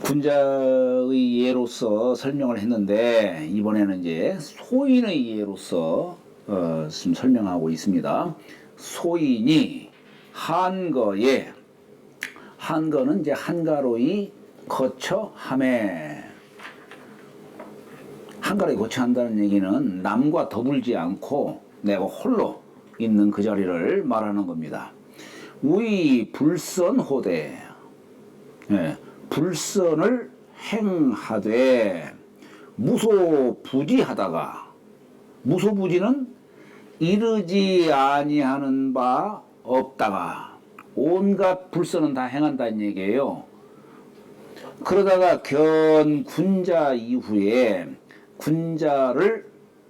군자의 예로서 설명을 했는데 이번에는 이제 소인의 예로서 지금 설명하고 있습니다. 소인이 한거에, 한거는 이제 한가로이 거처함에, 한가로이 거처한다는 얘기는 남과 더불지 않고 내가 홀로 있는 그 자리를 말하는 겁니다. 우이 불선호대, 예, 불선을 행하되 무소부지하다가, 무소부지는 이르지 아니하는 바 없다가, 온갖 불선은 다 행한다는 얘기예요. 그러다가 견군자 이후에, 군자를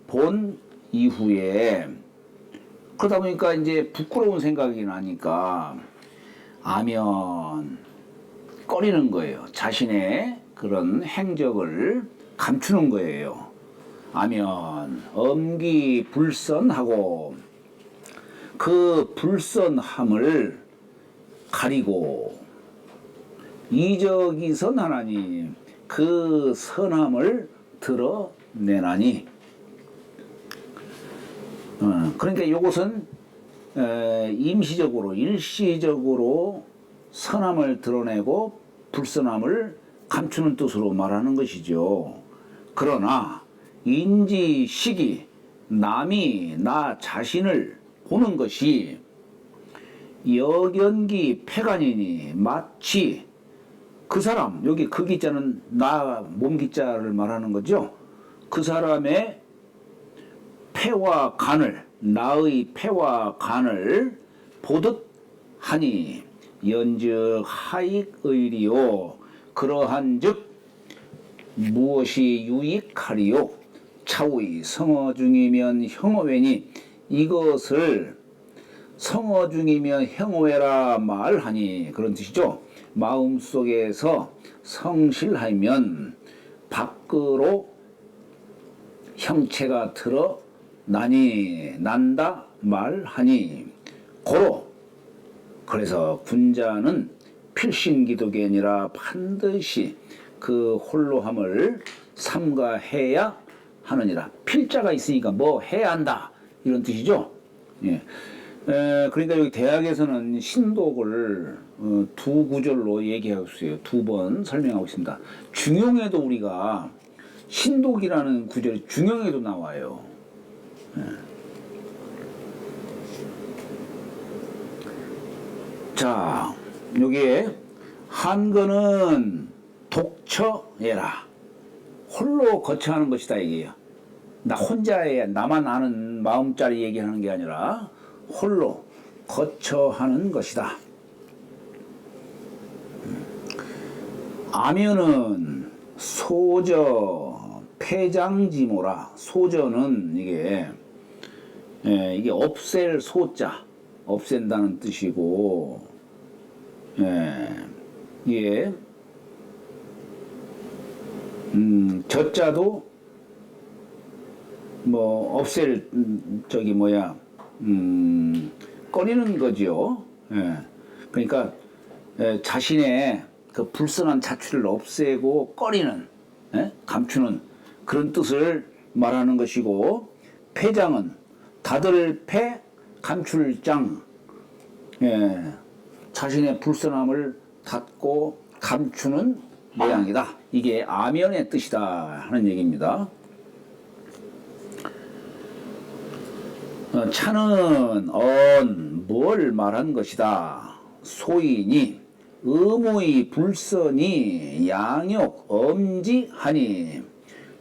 본 이후에, 그러다 보니까 이제 부끄러운 생각이 나니까 아면 꺼리는 거예요. 자신의 그런 행적을 감추는 거예요. 아면 엄기불선하고 그 불선함을 가리고 이적이선 하나님 그 선함을 드러내나니, 그러니까 이것은 임시적으로 일시적으로 선함을 드러내고 불선함을 감추는 뜻으로 말하는 것이죠. 그러나 인지시기, 남이 나 자신을 보는 것이 역연기 패간이니 마치 그 사람, 여기 그 기자는 나 몸기자를 말하는 거죠. 그 사람의 폐와 간을, 나의 폐와 간을 보듯 하니 연즉 하익의리요 그러한즉 무엇이 유익하리요 차후의 성어 중이면 형어외니 이것을 성어 중이면 형어외라 말하니, 그런 뜻이죠. 마음속에서 성실하면 밖으로 형체가 드러나니 난다 말하니 고로, 그래서 군자는 필신기독이 아니라 반드시 그 홀로함을 삼가해야 하느니라. 필자가 있으니까 뭐 해야 한다 이런 뜻이죠. 예. 그러니까 여기 대학에서는 신독을 두 구절로 얘기하고 있어요. 두 번 설명하고 있습니다. 중용에도 우리가 신독이라는 구절이 중용에도 나와요. 예. 자, 여기에 한거는 독처해라. 홀로 거처하는 것이다 이게요. 나 혼자의, 나만 아는 마음짜리 얘기하는 게 아니라 홀로 거처하는 것이다. 아면은 소저 폐장지모라. 소저는 이게 없앨 소자, 없앤다는 뜻이고, 이게 저자도 뭐 없앨 꺼리는 거지요. 그러니까 자신의 그 불선한 자취를 없애고 꺼리는, 감추는 그런 뜻을 말하는 것이고, 폐장은 다들 폐 감출장, 자신의 불선함을 닫고 감추는 모양이다. 이게 아면의 뜻이다 하는 얘기입니다. 차는 뭘 말한 것이다. 소인이 의무의 불선이 양욕 엄지하니.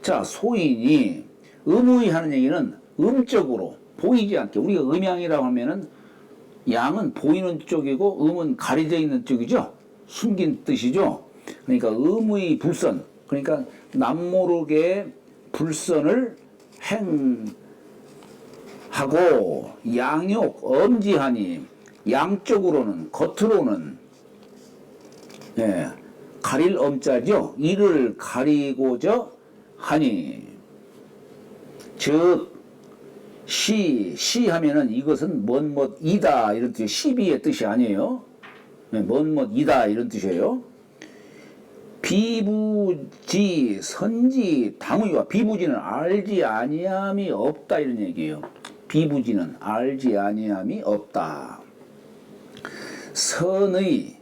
자, 소인이 의무의 하는 얘기는 음적으로 보이지 않게, 우리가 음양이라고 하면은 양은 보이는 쪽이고 음은 가려져 있는 쪽이죠. 숨긴 뜻이죠. 그러니까 의무의 불선, 그러니까 남모르게 불선을 행하고 양욕 엄지하니, 양쪽으로는, 겉으로는 가릴 엄자죠. 이를 가리고자 하니, 즉 시하면은 이것은 뭔뭐이다 이런 뜻이에요. 1 2의 뜻이 아니에요. 뭔뭐이다 이런 뜻이에요. 비부지 선지 당의와 비부지는 알지 아니함이 없다 이런 얘기예요. 비부지는 알지 아니함이 없다. 선의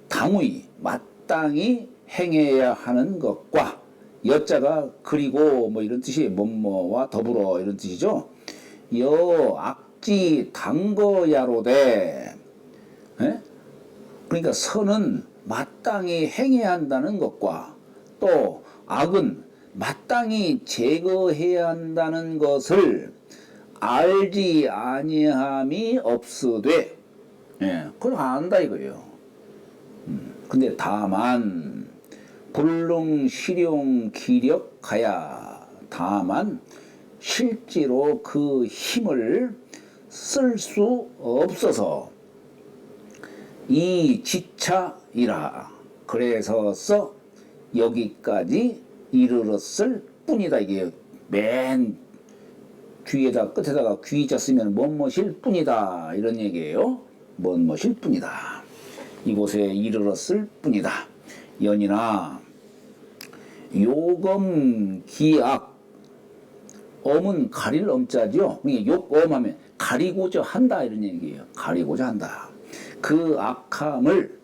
당의 마땅히 행해야 하는 것과 여자가 그리고 뭐 이런 뜻이 뭐뭐와 더불어 이런 뜻이죠. 여 악지 당거야로되 그러니까 선은 마땅히 행해야 한다는 것과 또 악은 마땅히 제거해야 한다는 것을 알지 아니함이 없으되 그걸 안다 이거예요. 근데 다만 불능 실용 기력하야 다만 실제로 그 힘을 쓸 수 없어서 이 지차이라 그래서서 여기까지 이르렀을 뿐이다. 이게 맨 뒤에다 끝에다가 귀자 쓰면 뭐뭐실 뿐이다 이런 얘기예요. 뭐뭐실 뿐이다. 이곳에 이르렀을 뿐이다. 연이나 요검 기악 엄은 가릴 엄자죠. 욕엄하면 가리고자 한다 이런 얘기예요. 가리고자 한다. 그 악함을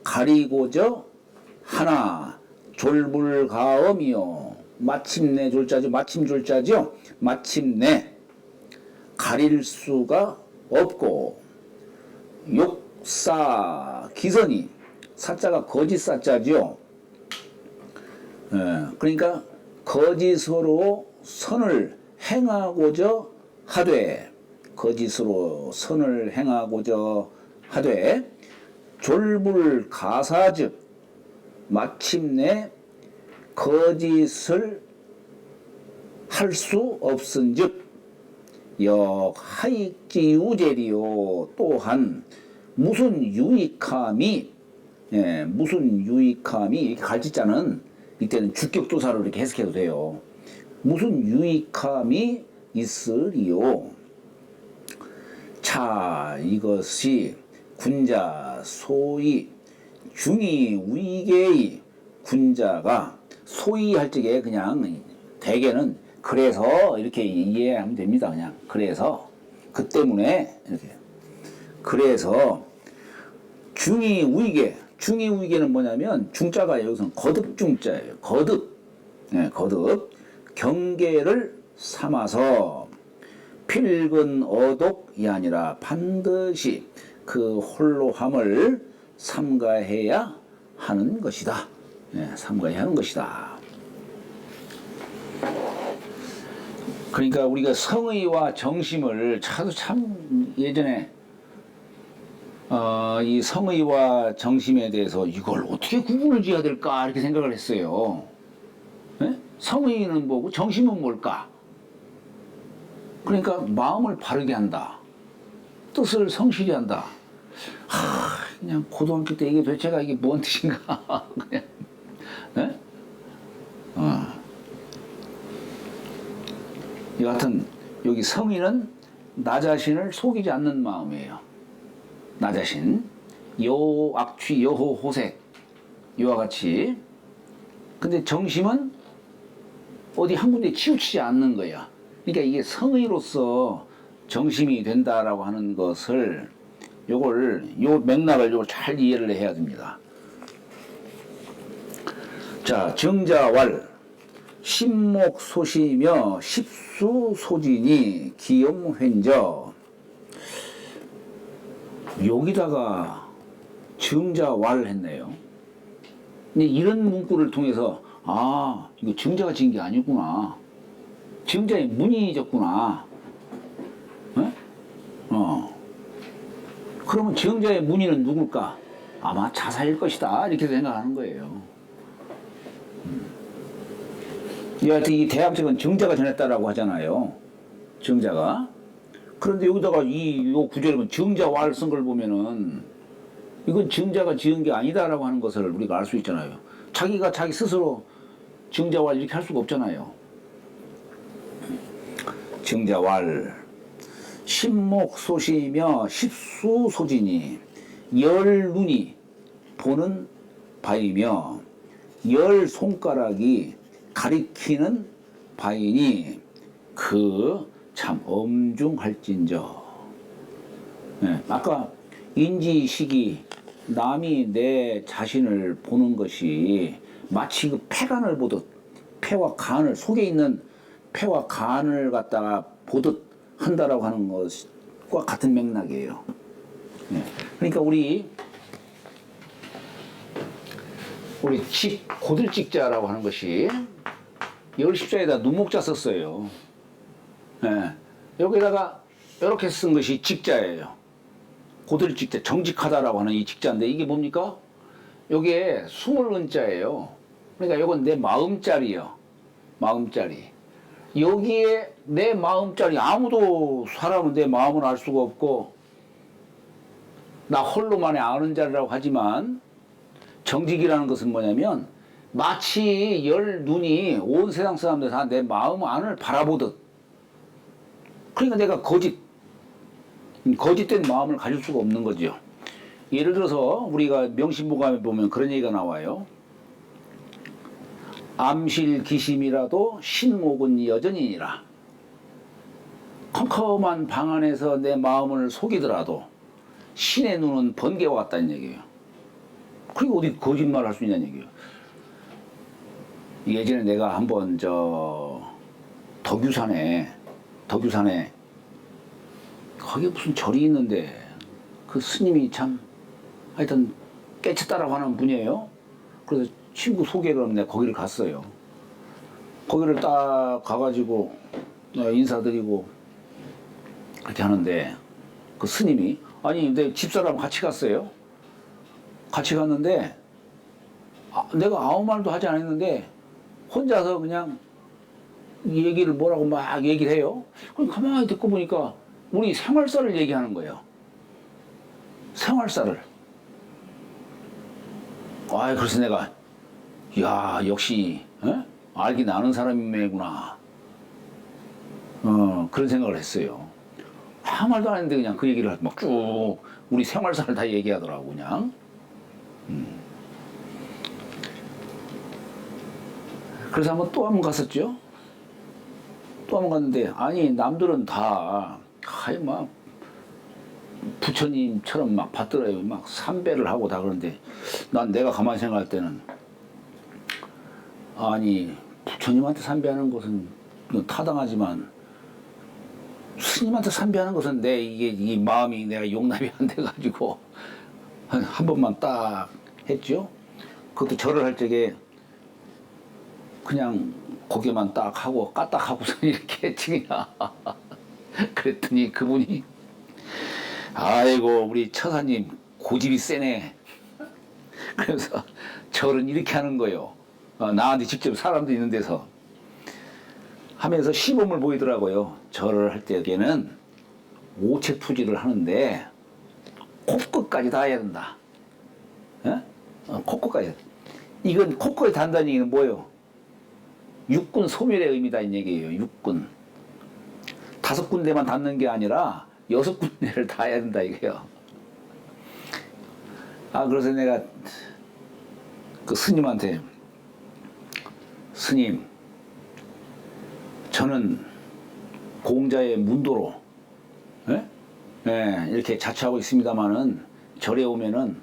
가리고자 하나 졸불가엄이요. 마침내 졸자죠. 마침 졸자죠. 마침내 가릴 수가 없고 욕사 기선이 사자가 거짓 사자죠. 그러니까 거짓으로 선을 행하고자 하되 거짓으로 선을 행하고자 하되 졸불가사즉 마침내 거짓을 할 수 없은즉 역하익지우제리요. 또한 무슨 유익함이 무슨 유익함이 갈지자는 이때는 주격조사로 이렇게 해석해도 돼요. 무슨 유익함이 있으리요. 자 이것이 군자 소위 중이 위계의 군자가 소위 할 적에 그냥 대개는 그래서 이렇게 이해하면 됩니다. 그냥 그래서 그 때문에 이렇게 그래서 중이 위계 중이 위계는 뭐냐면 중자가 여기서는 거듭 중자예요. 거듭 거듭 경계를 삼아서 필근 어독이 아니라 반드시 그 홀로함을 삼가해야 하는 것이다. 삼가해야 하는 것이다. 그러니까 우리가 성의와 정심을 참 예전에 이 성의와 정심에 대해서 이걸 어떻게 구분을 지어야 될까 이렇게 생각을 했어요. 성의는 뭐고 정심은 뭘까? 그러니까 마음을 바르게 한다. 뜻을 성실히 한다. 그냥 고등학교 때 이게 도대체가 이게 뭔 뜻인가? 그냥, 여하튼 여기 성의는 나 자신을 속이지 않는 마음이에요. 나 자신 여악취 여호호색 이와 같이. 근데 정심은 어디 한 군데 치우치지 않는 거야. 그러니까 이게 성의로서 정심이 된다라고 하는 것을 요 맥락을 요걸 잘 이해를 해야 됩니다. 자, 정자왈 신목소시며 십수소진이 기염횡저. 여기다가 정자왈 했네요. 근데 이런 문구를 통해서 이거 정자가 지은 게 아니구나. 정자의 문이 졌구나. 그러면 정자의 문의는 누굴까? 아마 자사일 것이다. 이렇게 생각하는 거예요. 여하튼 이 대학적은 정자가 전했다라고 하잖아요. 정자가. 그런데 여기다가 요 구절에 보면 정자왈 쓴 걸 보면은 이건 정자가 지은 게 아니다라고 하는 것을 우리가 알 수 있잖아요. 자기가 자기 스스로 정자왈 이렇게 할 수가 없잖아요. 정자왈 신목소시며 십수소진이 열 눈이 보는 바이며 열 손가락이 가리키는 바이니 그 참 엄중할진저. 네, 아까 인지식이 남이 내 자신을 보는 것이 마치 그 폐간을 보듯 폐와 간을 속에 있는 폐와 간을 갖다가 보듯 한다라고 하는 것과 같은 맥락이에요. 네. 그러니까 우리 고들직자라고 하는 것이 열십자에다 눈목자 썼어요. 네. 여기다가 이렇게 쓴 것이 직자예요. 고들직자, 정직하다라고 하는 이 직자인데 이게 뭡니까? 여기에 20은자예요. 그러니까 이건 내 마음짜리요. 마음짜리. 여기에 내 마음짜리, 아무도 사람은 내 마음을 알 수가 없고 나 홀로만의 아는 자리라고 하지만 정직이라는 것은 뭐냐면 마치 열 눈이 온 세상 사람들 다 내 마음 안을 바라보듯, 그러니까 내가 거짓된 마음을 가질 수가 없는 거죠. 예를 들어서 우리가 명심보감에 보면 그런 얘기가 나와요. 암실기심이라도 신목은 여전이니라. 컴컴한 방 안에서 내 마음을 속이더라도 신의 눈은 번개와 같다는 얘기예요. 그리고 어디 거짓말 할 수 있냐는 얘기예요. 예전에 내가 한번 덕유산에 거기 무슨 절이 있는데 그 스님이 참 하여튼 깨쳤다라고 하는 분이에요. 그래서 친구 소개를 하면 내가 거기를 갔어요. 거기를 딱 가가지고 인사드리고 그렇게 하는데 그 스님이, 아니 내 집사람 같이 갔어요. 같이 갔는데 내가 아무 말도 하지 않았는데 혼자서 그냥 얘기를 뭐라고 막 얘기를 해요. 그럼 가만히 듣고 보니까 우리 생활사를 얘기하는 거예요. 생활사를. 그래서 내가 야 역시 알긴 아는 사람이구나. 그런 생각을 했어요. 아무 말도 안 했는데 그냥 그 얘기를 막 쭉 우리 생활사를 다 얘기하더라고 그냥. 그래서 또 한 번 갔었죠. 또 한 번 갔는데 아니 남들은 다 막 부처님처럼 막 받들어요. 막 삼배를 하고 다 그러는데 난 내가 가만히 생각할 때는 아니 부처님한테 삼배하는 것은 타당하지만 스님한테 삼배하는 것은 이 마음이 내가 용납이 안 돼가지고 한 번만 딱 했죠. 그것도 절을 할 적에 그냥 고개만 딱 하고 까딱하고서 이렇게 했지 그냥. 그랬더니 그분이 아이고 우리 처사님 고집이 세네. 그래서 절은 이렇게 하는 거요. 나한테 직접 사람도 있는 데서 하면서 시범을 보이더라고요. 절을 할 때에는 오체투지를 하는데 코끝까지 다 해야 된다. 코끝까지. 이건 코끝에 단다는 얘기는 뭐예요? 육군 소멸의 의미다 이 얘기예요. 육군. 5군데만 닿는 게 아니라 6군데를 다 해야 된다 이거예요. 그래서 내가 그 스님한테 스님 저는 공자의 문도로 이렇게 자처하고 있습니다마는 절에 오면은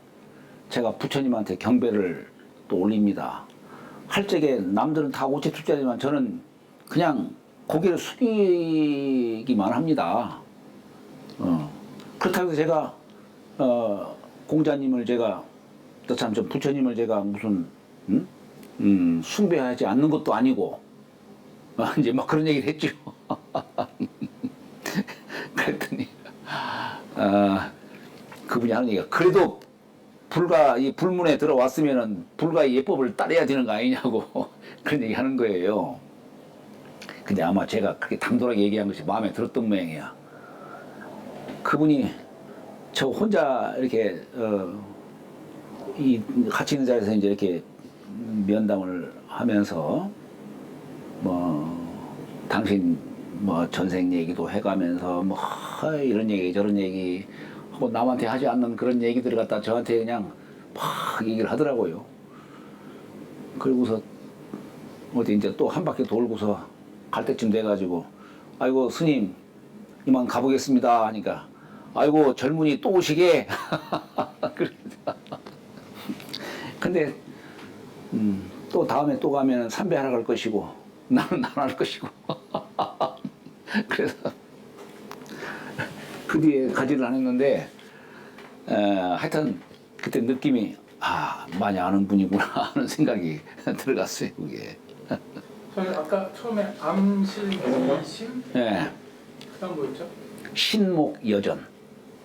제가 부처님한테 경배를 또 올립니다. 할 적에 남들은 다 오체투자지만 저는 그냥 고개를 숙이기만 합니다. 그렇다고 해서 제가 공자님을 제가 참 부처님을 제가 무슨 숭배하지 않는 것도 아니고 이제 막 그런 얘기를 했죠. 그랬더니 그분이 하는 얘기가 그래도 이 불문에 들어왔으면은 불가의 예법을 따라야 되는 거 아니냐고 그런 얘기 하는 거예요. 근데 아마 제가 그렇게 당돌하게 얘기한 것이 마음에 들었던 모양이야. 그분이 저 혼자 이렇게 같이 있는 자리에서 이제 이렇게 면담을 하면서 당신 전생 얘기도 해가면서 이런 얘기 저런 얘기 하고 남한테 하지 않는 그런 얘기들을 갖다 저한테 그냥 막 얘기를 하더라고요. 그리고서 어디 이제 또 한 바퀴 돌고서 갈 때쯤 돼가지고 아이고 스님 이만 가보겠습니다 하니까 아이고 젊은이 또 오시게. 근데 또 다음에 또 가면 삼배하러 갈 것이고 나는 안 할 것이고. 그래서 그 뒤에 가지를 안 했는데 하여튼 그때 느낌이 많이 아는 분이구나 하는 생각이 들어갔어요. 그게. 저는 아까 처음에 암실 심 예. 그다음 뭐였죠? 신목여전.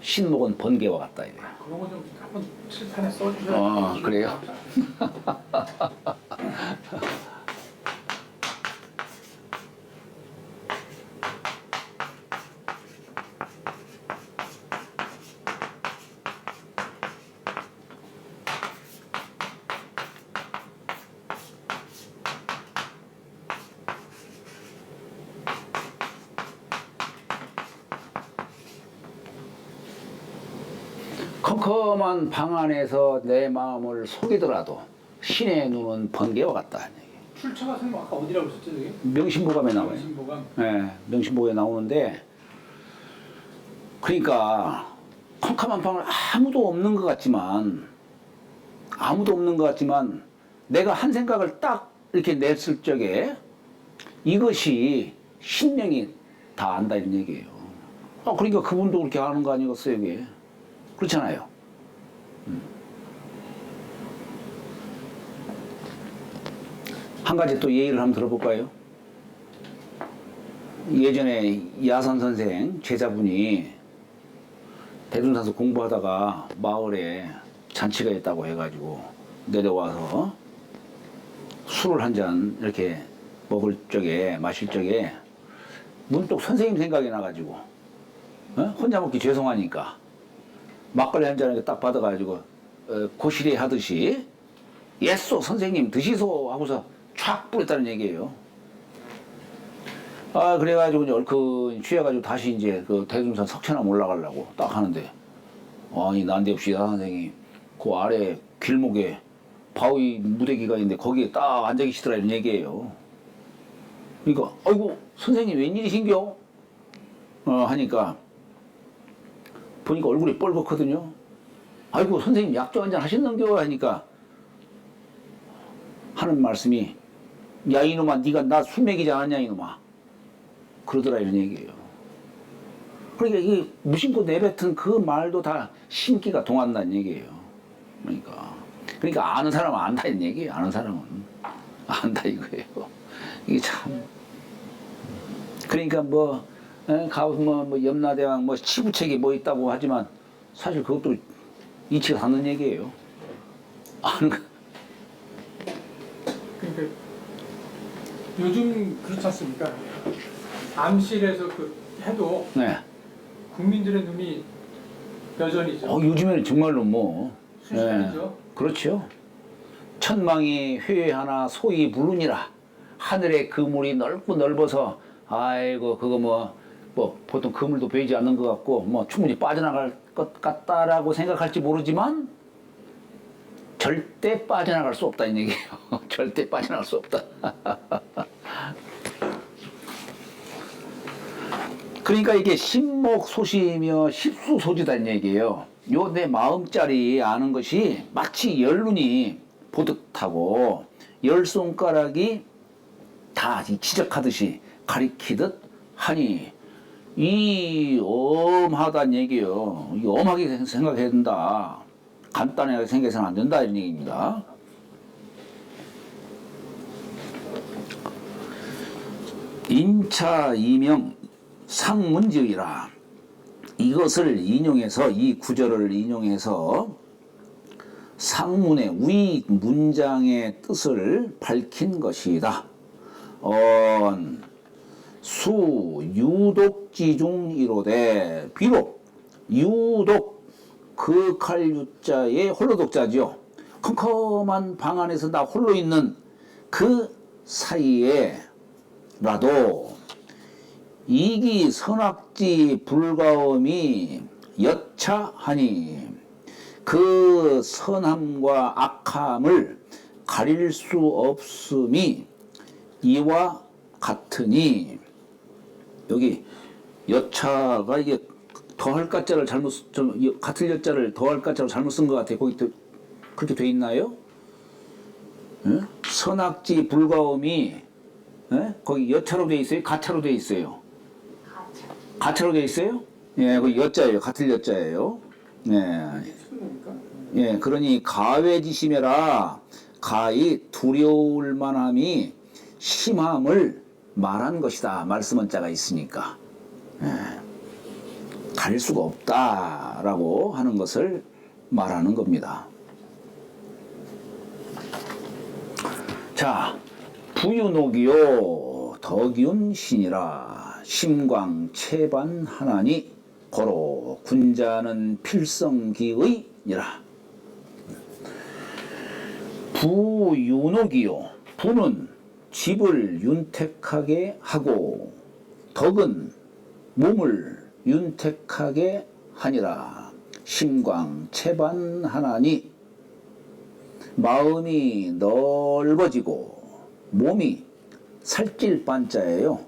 신목은 번개와 같다 이래. 그런 거 좀 한번 칠판에 써주셔야 그래요? 컴컴한 방 안에서 내 마음을 속이더라도 신의 눈은 번개와 같다. 출처가 선생님 아까 어디라고 그러셨죠 저기? 명심보감에 나와요. 신보감. 네, 명심보감에 나오는데 그러니까 컴컴한 방을 아무도 없는 것 같지만 내가 한 생각을 딱 이렇게 냈을 적에 이것이 신명이 다 안다 이런 얘기예요. 그러니까 그분도 그렇게 하는 거 아니겠어요 이게. 그렇잖아요. 한 가지 또 예의를 한번 들어볼까요? 예전에 야산 선생 제자분이 대둔산서 공부하다가 마을에 잔치가 있다고 해가지고 내려와서 술을 한 잔 이렇게 마실 적에 문득 선생님 생각이 나가지고 혼자 먹기 죄송하니까 막걸리 한 잔을 딱 받아가지고 고시리 하듯이 예쏘 선생님 드시소 하고서 촥 뿌렸다는 얘기예요. 그래가지고 이제 얼큰 취해가지고 다시 이제 그 대둔산 석천암 올라가려고 딱 하는데 아니 난데없이 야 선생님 그 아래 길목에 바위 무대기가 있는데 거기에 딱 앉아 계시더라 이런 얘기예요. 그러니까 아이고 선생님 웬일이신겨? 하니까 보니까 얼굴이 뻘겋거든요. 아이고 선생님 약주 한잔 하셨는겨? 하니까 하는 말씀이 야 이놈아 네가 나 술 먹이지 않았냐 이놈아 그러더라 이런 얘기예요. 그러니까 이게 무심코 내뱉은 그 말도 다 신기가 동한다는 얘기예요. 그러니까 아는 사람은 안다 이런 얘기예요. 아는 사람은 안다 이거예요. 이게 참 그러니까 가보면 염라대왕 치부책이 있다고 하지만 사실 그것도 이치가 닿는 얘기예요. 아는 거. 그러니까 요즘 그렇지 않습니까? 암실에서 해도 네. 국민들의 눈이 여전히죠. 요즘에는 정말로 순식간이죠. 그렇죠. 천망이 회하나 소위 물론이라 하늘의 그물이 넓고 넓어서 아이고 그거 보통 그물도 베이지 않는 것 같고 충분히 빠져나갈 것 같다라고 생각할지 모르지만 절대 빠져나갈 수 없다 이 얘기예요. 절대 빠져나갈 수 없다. 그러니까 이게 신목소시며 십수소지다는 얘기예요. 요 내 마음짜리 아는 것이 마치 열눈이 보듯하고 열 손가락이 다 지적하듯이 가리키듯 하니 이 엄하다는 얘기예요. 이 엄하게 생각해야 된다. 간단하게 생각해서는 안 된다 이런 얘기입니다. 인차 이명 상문지의라 이것을 인용해서 이 구절을 인용해서 상문의 위 문장의 뜻을 밝힌 것이다. 수 유독지중 이로되 비록 유독 극할 유자의 홀로 독자지요. 컴컴한 방 안에서 나 홀로 있는 그 사이에라도 이기 선악지 불가음이 여차하니 그 선함과 악함을 가릴 수 없음이 이와 같으니, 여기 여차가 이게 더할 가짜를 같을 여자를 더할 가짜로 잘못 쓴 것 같아요. 거기 그렇게 돼 있나요? 예? 선악지 불가음이, 예? 거기 여차로 돼 있어요? 가차로 돼 있어요? 가차로 돼 있어요? 예, 거기 여자예요. 같을 여자예요. 예. 예, 그러니 가외지심해라. 가히 두려울 만함이 심함을 말한 것이다. 말씀 자가 있으니까. 예. 가릴 수가 없다라고 하는 것을 말하는 겁니다. 자, 부유녹이요 덕이운 신이라 심광체반하나니 고로 군자는 필성기의니라. 부유녹이요, 부는 집을 윤택하게 하고 덕은 몸을 윤택하게 하니라. 심광체반하나니 마음이 넓어지고 몸이 살찔 반자예요.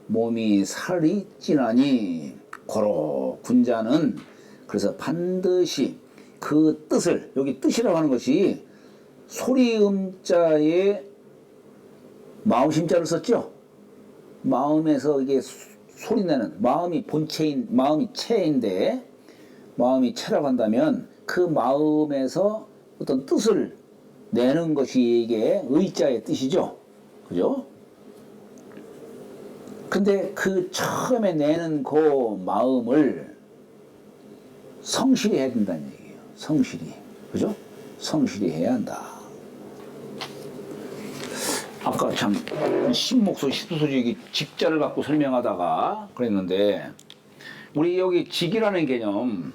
몸이 살이 찌나니 고로 군자는, 그래서 반드시 그 뜻을, 여기 뜻이라고 하는 것이 소리음자에 마음심자를 썼죠. 마음에서 이게 소리내는, 마음이 본체인, 마음이 체인데, 마음이 체라고 한다면 그 마음에서 어떤 뜻을 내는 것이 이게 의자의 뜻이죠. 그죠? 근데 그 처음에 내는 그 마음을 성실히 해야 된다는 얘기예요. 성실히. 그죠? 성실히 해야 한다. 아까 참 신목소 십수소지 직자를 갖고 설명하다가 그랬는데, 우리 여기 직이라는 개념,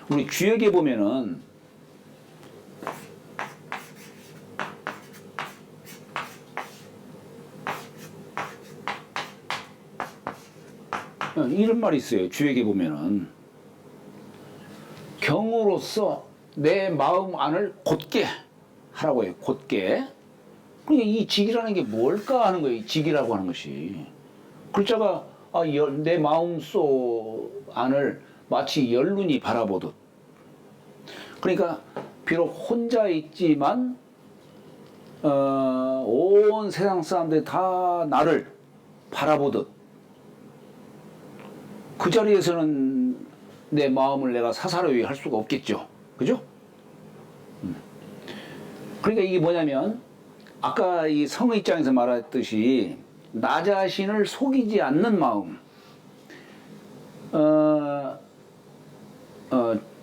우리 주역에 보면은 이런 말이 있어요. 주역에 보면은 경으로서 내 마음 안을 곧게 하라고 해요. 곧게. 그러니까 이 직이라는 게 뭘까 하는 거예요. 이 직이라고 하는 것이. 글자가 내 마음속 안을 마치 열눈이 바라보듯. 그러니까 비록 혼자 있지만 온 세상 사람들이 다 나를 바라보듯, 그 자리에서는 내 마음을 내가 사사로이 할 수가 없겠죠. 그죠? 그러니까 이게 뭐냐면, 아까 이 성의 입장에서 말했듯이 나 자신을 속이지 않는 마음.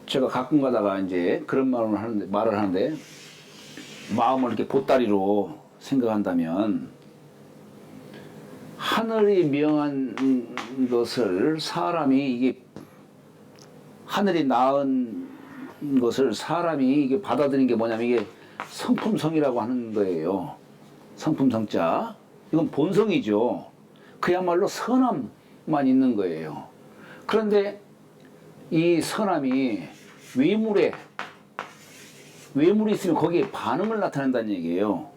제가 가끔 가다가 이제 그런 말을 하는데, 마음을 이렇게 보따리로 생각한다면, 하늘이 명한 것을 사람이, 이게 하늘이 낳은 것을 사람이 이게 받아들인 게 뭐냐면, 이게 성품성이라고 하는 거예요. 성품성자. 이건 본성이죠. 그야말로 선함만 있는 거예요. 그런데 이 선함이 외물이 있으면 거기에 반응을 나타낸다는 얘기예요.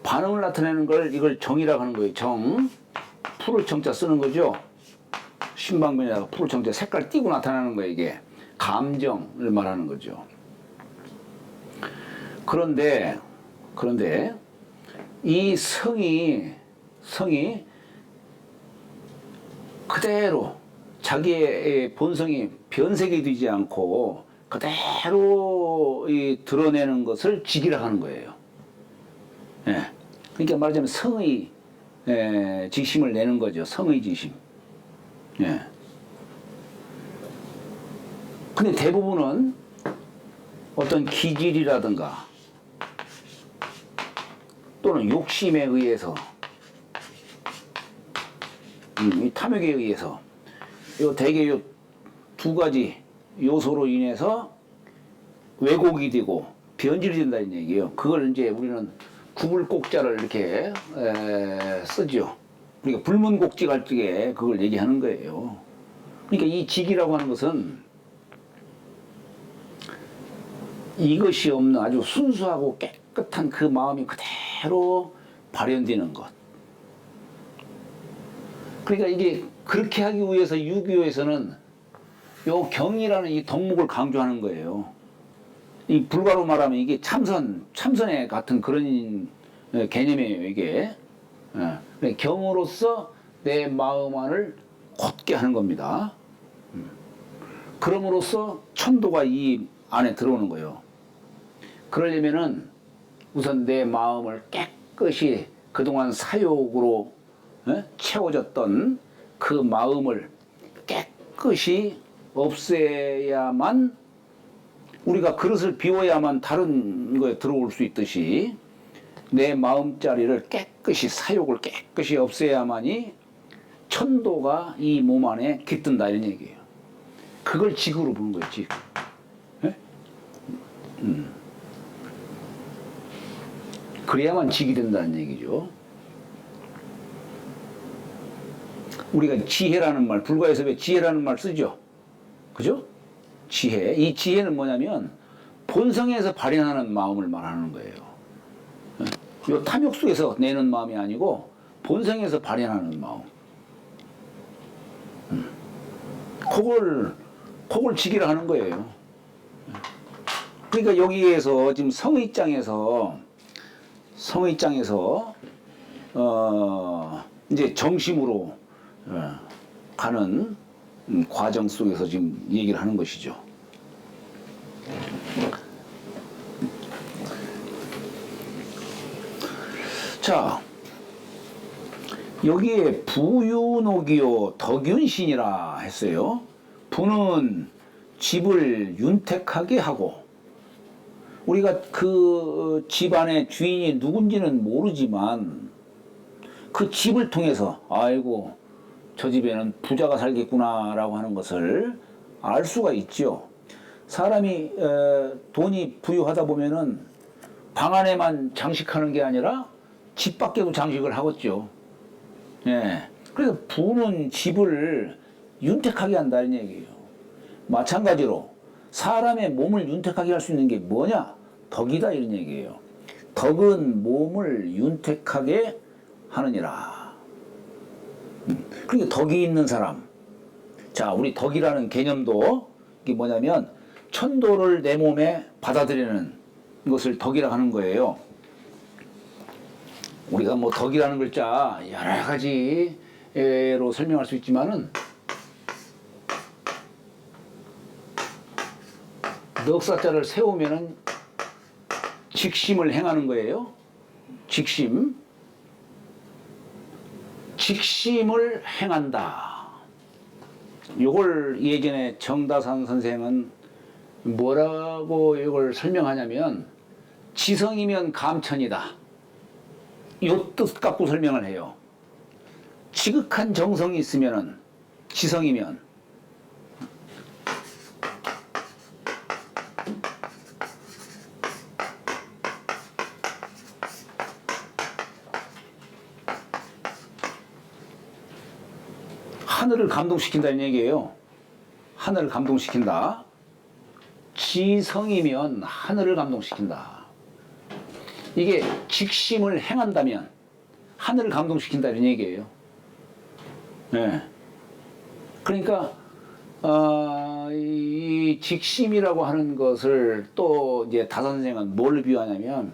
반응을 나타내는 걸, 이걸 정이라고 하는 거예요. 정. 풀을 정자 쓰는 거죠. 신방면에다가 풀을 정자 색깔 띄고 나타나는 거예요. 이게 감정을 말하는 거죠. 그런데 이 성이 그대로 자기의 본성이 변색이 되지 않고 그대로 드러내는 것을 직이라고 하는 거예요. 예. 그러니까 말하자면 성의 지심을 내는 거죠. 성의 지심. 예. 근데 대부분은 어떤 기질이라든가 또는 욕심에 의해서, 이 탐욕에 의해서, 대개 요 두 가지 요소로 인해서 왜곡이 되고 변질이 된다는 얘기예요. 그걸 이제 우리는 구불곡자를 이렇게 쓰죠. 그러니까 불문곡지 갈 적에 그걸 얘기하는 거예요. 그러니까 이 직이라고 하는 것은 이것이 없는 아주 순수하고 깨끗한 그 마음이 그대로 발현되는 것. 그러니까 이게 그렇게 하기 위해서 유교에서는 요 경이라는 이 덕목을 강조하는 거예요. 이 불가로 말하면 이게 참선에 같은 그런 개념이에요, 이게. 경으로서 내 마음 안을 곧게 하는 겁니다. 그럼으로써 천도가 이 안에 들어오는 거예요. 그러려면은 우선 내 마음을 깨끗이 그동안 사욕으로 채워졌던 그 마음을 깨끗이 없애야만, 우리가 그릇을 비워야만 다른 거에 들어올 수 있듯이 내 마음자리를 깨끗이, 사욕을 깨끗이 없애야만이 천도가 이 몸 안에 깃든다, 이런 얘기예요. 그걸 직으로 보는 거예요, 직. 그래야만 직이 된다는 얘기죠. 우리가 지혜라는 말, 불가에서 왜 지혜라는 말 쓰죠? 그죠? 지혜. 이 지혜는 뭐냐면 본성에서 발현하는 마음을 말하는 거예요. 이 탐욕 속에서 내는 마음이 아니고 본성에서 발현하는 마음. 그걸 지기라 하는 거예요. 그러니까 여기에서 지금 성의장에서 이제 정심으로 가는 과정 속에서 지금 얘기를 하는 것이죠. 자, 여기에 부윤옥이요 덕윤신이라 했어요. 부는 집을 윤택하게 하고, 우리가 그 집안의 주인이 누군지는 모르지만 그 집을 통해서 아이고 저 집에는 부자가 살겠구나 라고 하는 것을 알 수가 있죠. 사람이 돈이 부유하다 보면은 방 안에만 장식하는 게 아니라 집 밖에도 장식을 하겠죠. 예. 그래서 부는 집을 윤택하게 한다는 얘기예요. 마찬가지로 사람의 몸을 윤택하게 할 수 있는 게 뭐냐? 덕이다, 이런 얘기예요. 덕은 몸을 윤택하게 하느니라. 그러니까 덕이 있는 사람. 자, 우리 덕이라는 개념도 이게 뭐냐면 천도를 내 몸에 받아들이는 것을 덕이라고 하는 거예요. 우리가 뭐 덕이라는 글자 여러 가지로 설명할 수 있지만은 넉사자를 세우면은 직심을 행하는 거예요. 직심을 행한다. 요걸 예전에 정다산 선생은 뭐라고 이걸 설명하냐면 지성이면 감천이다. 요 뜻 갖고 설명을 해요. 지극한 정성이 있으면은 지성이면 하늘을 감동시킨다는 얘기예요. 하늘을 감동시킨다. 지성이면 하늘을 감동시킨다. 이게 직심을 행한다면 하늘을 감동시킨다는 얘기예요. 네. 그러니까 이 직심이라고 하는 것을 또 이제 다선생은 뭘 비유하냐면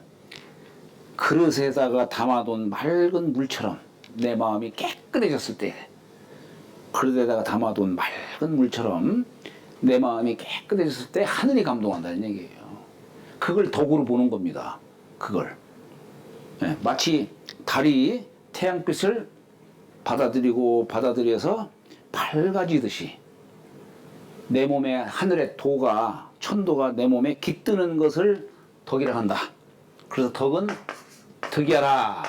그릇에다가 담아둔 맑은 물처럼 내 마음이 깨끗해졌을 때, 그릇에다가 담아둔 맑은 물처럼 내 마음이 깨끗해졌을 때 하늘이 감동한다는 얘기예요. 그걸 덕으로 보는 겁니다. 그걸. 네, 마치 달이 태양빛을 받아들여서 밝아지듯이 내 몸에 하늘의 도가, 천도가 내 몸에 깃드는 것을 덕이라 한다. 그래서 덕은 덕이하라,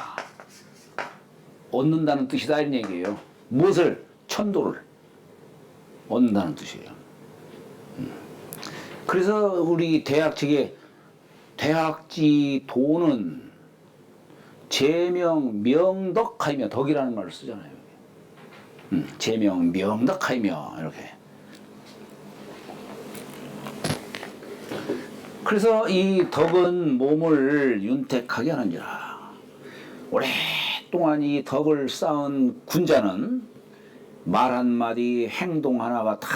얻는다는 뜻이다, 이런 얘기예요. 무엇을? 천도를 얻는다는 뜻이에요. 그래서 우리 대학 측에 대학지 도는 제명 명덕하이며, 덕이라는 말을 쓰잖아요. 제명 명덕하이며, 이렇게. 그래서 이 덕은 몸을 윤택하게 하느니라. 오랫동안 이 덕을 쌓은 군자는 말 한마디 행동 하나가 다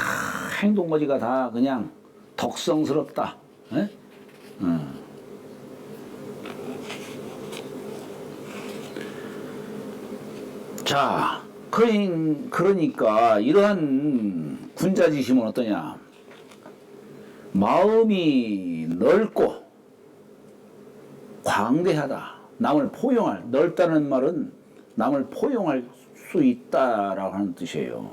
행동거지가 다 그냥 덕성스럽다. 에? 자, 그러니까 이러한 군자지심은 어떠냐? 마음이 넓고 광대하다. 남을 포용할, 넓다는 말은 남을 포용할 수 있다라고 하는 뜻이에요.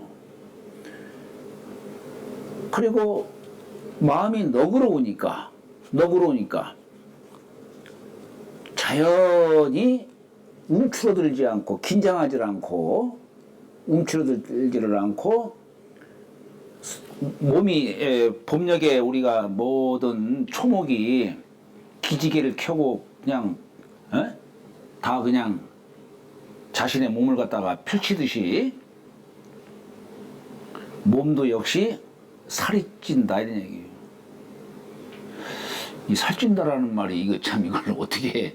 그리고 마음이 너그러우니까 자연히 움츠러들지 않고 긴장하지 않고 움츠러들지를 않고 몸이 봄녘에 우리가 모든 초목이 기지개를 켜고 그냥 다 그냥 자신의 몸을 갖다가 펼치듯이 몸도 역시 살이 찐다 이런 얘기예요. 이 살찐다라는 말이 이거 참 이걸 어떻게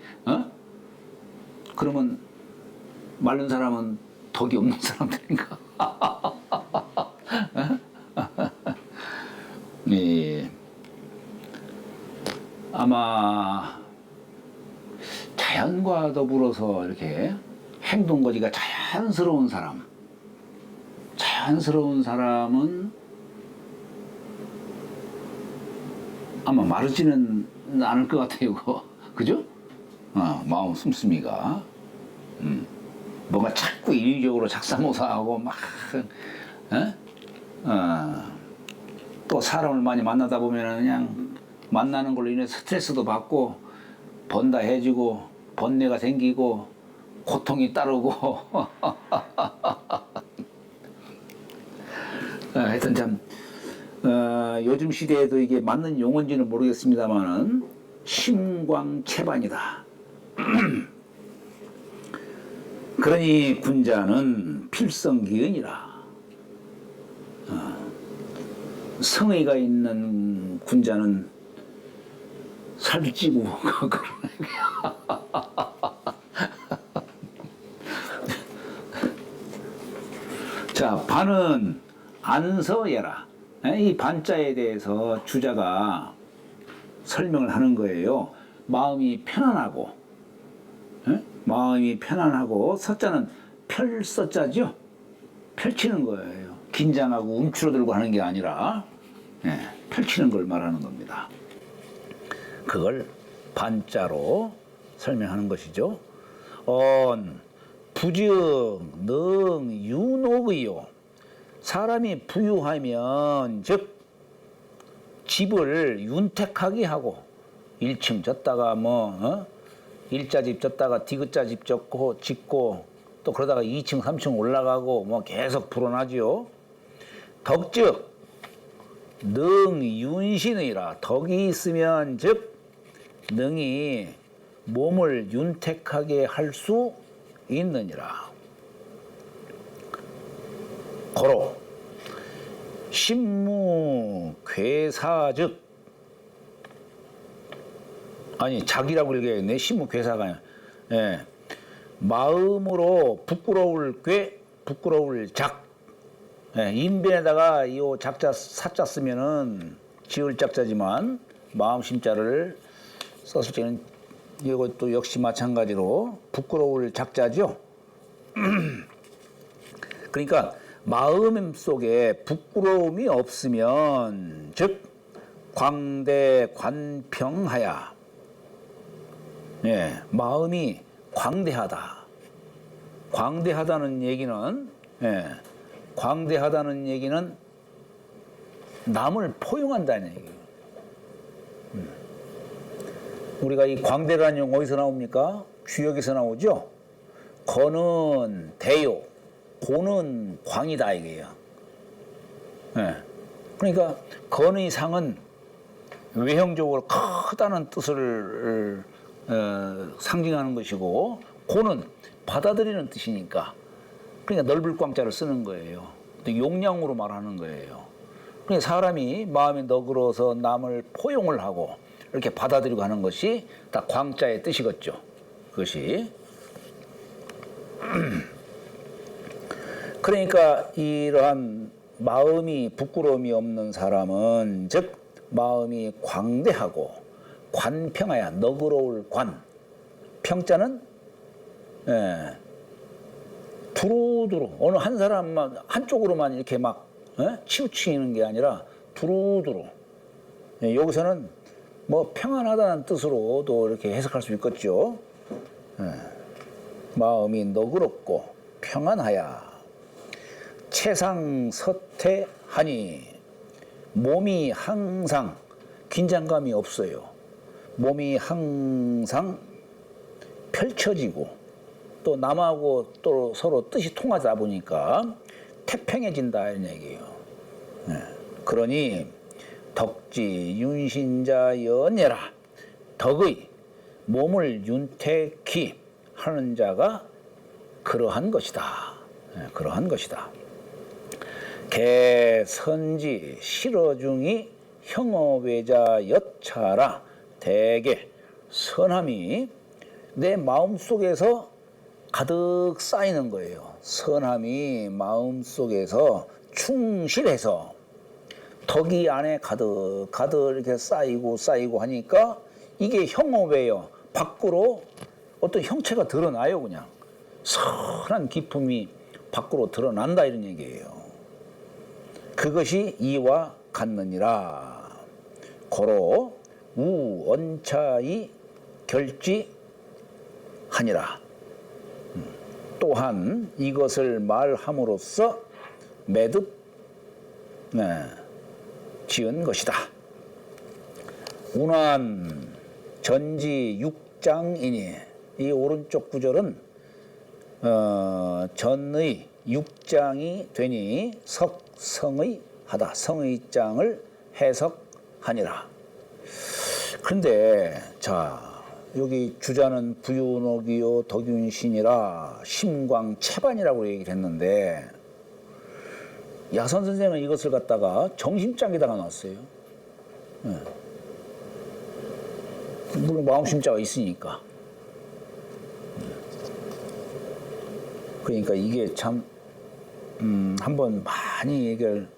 그러면 마른 사람은 덕이 없는 사람들인가? 네. 아마 자연과 더불어서 이렇게 행동거지가 자연스러운 사람은 아마 마르지는 않을 것 같아요. 그죠? 마음 씀씀이가 뭔가 자꾸 인위적으로 작사모사하고 막 또 사람을 많이 만나다 보면 그냥 만나는 걸로 인해 스트레스도 받고 번다 해지고 번뇌가 생기고 고통이 따르고 하여튼 참 요즘 시대에도 이게 맞는 용어인지는 모르겠습니다만은 심광채반이다. 그러니 군자는 필성기은이라. 성의가 있는 군자는 살찌고 자, 반은 안서예라. 이 반자에 대해서 주자가 설명을 하는 거예요. 마음이 편안하고 서자는 펼서자죠. 펼치는 거예요. 긴장하고 움츠러들고 하는 게 아니라 펼치는 걸 말하는 겁니다. 그걸 반자로 설명하는 것이죠. 부즉 능 윤옥의요. 사람이 부유하면 즉 집을 윤택하게 하고 1층 졌다가 일자집 졌다가 디귿자집 짓고 또 그러다가 2층 3층 올라가고 계속 불어나지요. 덕즉 능 윤신의라. 덕이 있으면 즉 능이 몸을 윤택하게 할 수 있느니라. 고로 신무괴사즉 아니 작이라고 읽어야겠네. 신무괴사가 마음으로 부끄러울 작. 인변에다가 이 작자 사자 쓰면은 지을 작자지만 마음 심자를 썼을 때는 이것도 역시 마찬가지로 부끄러울 작자죠. 그러니까 마음 속에 부끄러움이 없으면 즉 광대 관평하야. 마음이 광대하다는 얘기는 남을 포용한다는 얘기예요. 우리가 이 광대라는 용어 어디서 나옵니까? 주역에서 나오죠. 거는 대요, 고는 광이다 이게요. 그러니까 건의 상은 외형적으로 크다는 뜻을 상징하는 것이고 고는 받아들이는 뜻이니까 그러니까 넓을 광자를 쓰는 거예요. 용량으로 말하는 거예요. 그러니까 사람이 마음이 너그러워서 남을 포용을 하고 이렇게 받아들이고 하는 것이 다 광자의 뜻이겠죠. 그것이. 그러니까 이러한 마음이 부끄러움이 없는 사람은 즉 마음이 광대하고 관평하야 너그러울 관. 평자는 두루두루 어느 한 사람만 한쪽으로만 이렇게 막 치우치는 게 아니라 두루두루. 여기서는 뭐 평안하다는 뜻으로도 이렇게 해석할 수 있겠죠. 마음이 너그럽고 평안하야 채상서태하니 몸이 항상 긴장감이 없어요. 몸이 항상 펼쳐지고 또 남하고 또 서로 뜻이 통하다 보니까 태평해진다 이런 얘기예요. 그러니 덕지 윤신자 연예라 덕의 몸을 윤택히 하는 자가 그러한 것이다. 그러한 것이다. 개선지 실어중이 형어외자 여차라 대개 선함이 내 마음속에서 가득 쌓이는 거예요. 선함이 마음속에서 충실해서 덕이 안에 가득 이렇게 쌓이고 하니까 이게 형어외요. 밖으로 어떤 형체가 드러나요. 그냥 선한 기품이 밖으로 드러난다 이런 얘기예요. 그것이 이와 같느니라. 고로 우언차이 결지하니라. 또한 이것을 말함으로써 매듭 지은 것이다. 운한 전지 육장이니 이 오른쪽 구절은 전의 육장이 되니 석성의 하다. 성의장을 해석하니라. 그런데 자 여기 주자는 부윤옥이요 덕윤신이라 심광채반이라고 얘기를 했는데 야선 선생은 이것을 갖다가 정심장에다가 놨어요. 물론 마음심자가 있으니까. 그러니까 이게 참 한번 많이 얘기를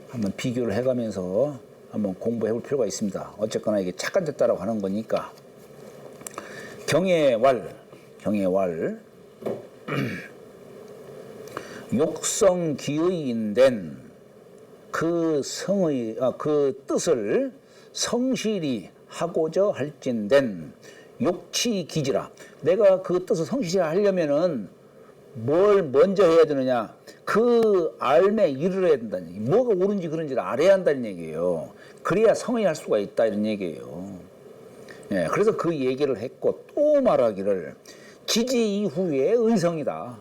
한번 비교를 해가면서 한번 공부해 볼 필요가 있습니다. 어쨌거나 이게 착간됐다라고 하는 거니까. 경애왈 욕성기의인된 그 성의 그 뜻을 성실히 하고자 할진된 욕치기지라. 내가 그 뜻을 성실히 하려면은 뭘 먼저 해야 되느냐? 그 알매 이르러야 된다는 얘기. 뭐가 옳은지 그른지를 알아야 한다는 얘기예요. 그래야 성의할 수가 있다 이런 얘기예요. 예, 그래서 그 얘기를 했고 또 말하기를 지지 이후에 의성이다.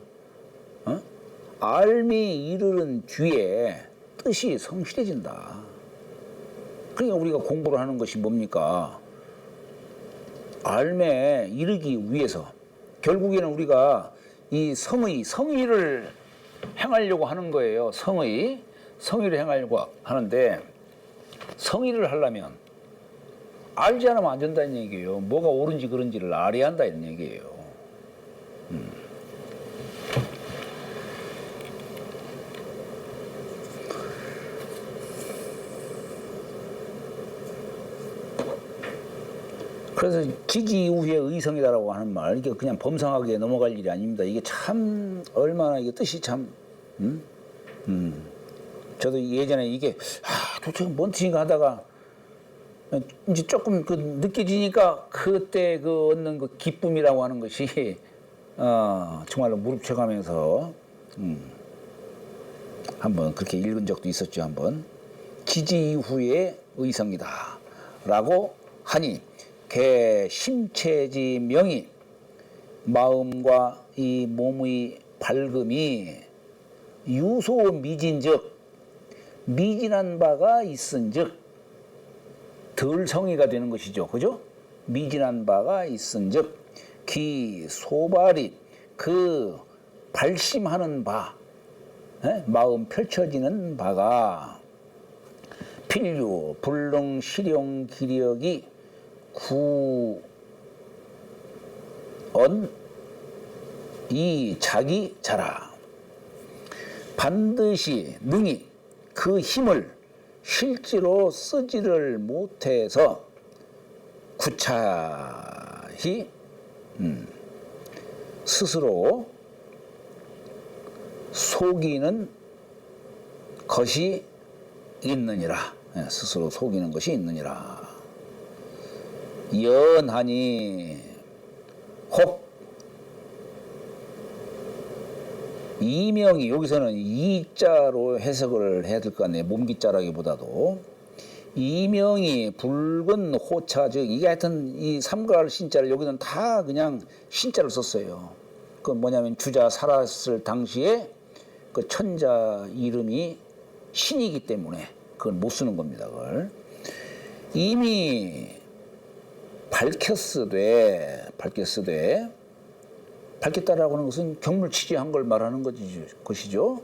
알미 이르는 뒤에 뜻이 성실해진다. 그러니까 우리가 공부를 하는 것이 뭡니까? 알매 이르기 위해서 결국에는 우리가 이 성의를 행하려고 하는 거예요. 성의를 행하려고 하는데 성의를 하려면 알지 않으면 안 된다는 얘기예요. 뭐가 옳은지 그른지를 알아야 한다 이런 얘기예요. 그래서 지지 이후에 의성이다라고 하는 말, 이게 그냥 범상하게 넘어갈 일이 아닙니다. 이게 참 얼마나 이게 뜻이 참, 저도 예전에 이게 도대체 뭔 뜻인가 하다가 이제 조금 그 느껴지니까 그때 그 얻는 그 기쁨이라고 하는 것이 정말로 무릎쳐가면서 한번 그렇게 읽은 적도 있었죠. 한번 지지 이후에 의성이다라고 하니. 개 심체지 명이 마음과 이 몸의 밝음이 유소 미진즉 미진한 바가 있은즉 덜 성의가 되는 것이죠. 그죠? 미진한 바가 있은즉 기 소발이 그 발심하는 바 마음 펼쳐지는 바가 필류 불능 실용 기력이 구언 이 자기 자라. 반드시 능히 그 힘을 실제로 쓰지를 못해서 구차히 스스로 속이는 것이 있느니라. 스스로 속이는 것이 있느니라. 연하니 혹 이명이 여기서는 이자로 해석을 해야 될 것 같네요. 몸기자라기보다도 이명이 붉은 호차 즉 이게 하여튼 이 삼가할 신자를 여기는 다 그냥 신자를 썼어요. 그 뭐냐면 주자 살았을 당시에 그 천자 이름이 신이기 때문에 그걸 못 쓰는 겁니다. 그걸 이미 밝혔으되 밝혔다라고 하는 것은 경물치지한 걸 말하는 것이죠.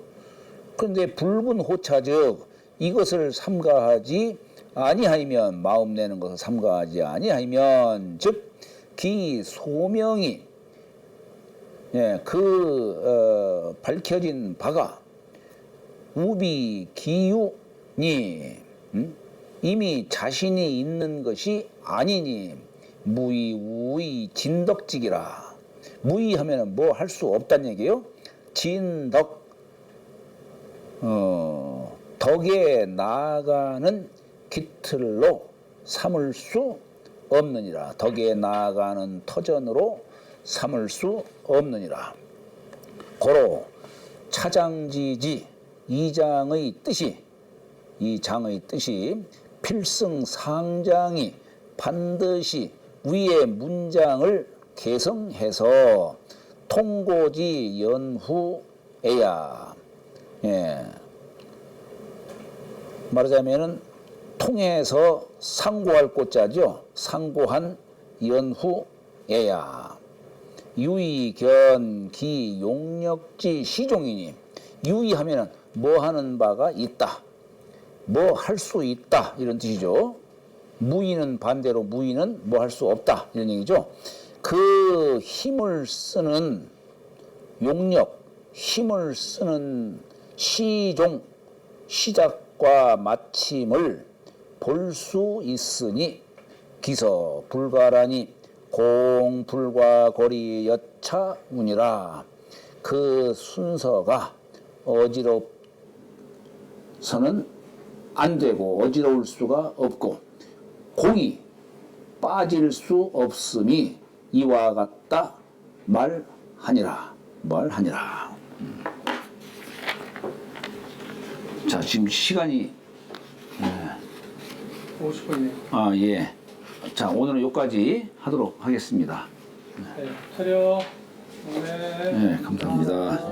그런데 붉은 호차 즉 이것을 삼가하지 아니하면 마음 내는 것을 삼가하지 아니하면 즉 기 소명이 밝혀진 바가 우비 기유니 이미 자신이 있는 것이 아니니 무의 우의 진덕직이라. 무의하면 뭐 할 수 없다는 얘기예요. 진덕 덕에 나아가는 기틀로 삼을 수 없느니라. 덕에 나아가는 터전으로 삼을 수 없느니라. 고로 차장지지 이 장의 뜻이 필승상장이 반드시 위의 문장을 개성해서 통고지 연후에야. 말하자면은 통해서 상고할 꽃자죠. 상고한 연후에야. 유의견 기 용력지 시종이니 유의하면은 뭐 하는 바가 있다. 뭐 할 수 있다 이런 뜻이죠. 무의는 반대로 무의는 뭐 할 수 없다 이런 얘기죠. 그 힘을 쓰는 용력, 힘을 쓰는 시종, 시작과 마침을 볼 수 있으니 기서 불가라니 공불과 거리 여차운이라. 그 순서가 어지럽서는 안 되고 어지러울 수가 없고 공이 빠질 수 없음이 이와 같다 말하니라. 자, 지금 시간이 50분이네요. 예. 자, 오늘은 여기까지 하도록 하겠습니다. 네, 차려. 네. 감사합니다.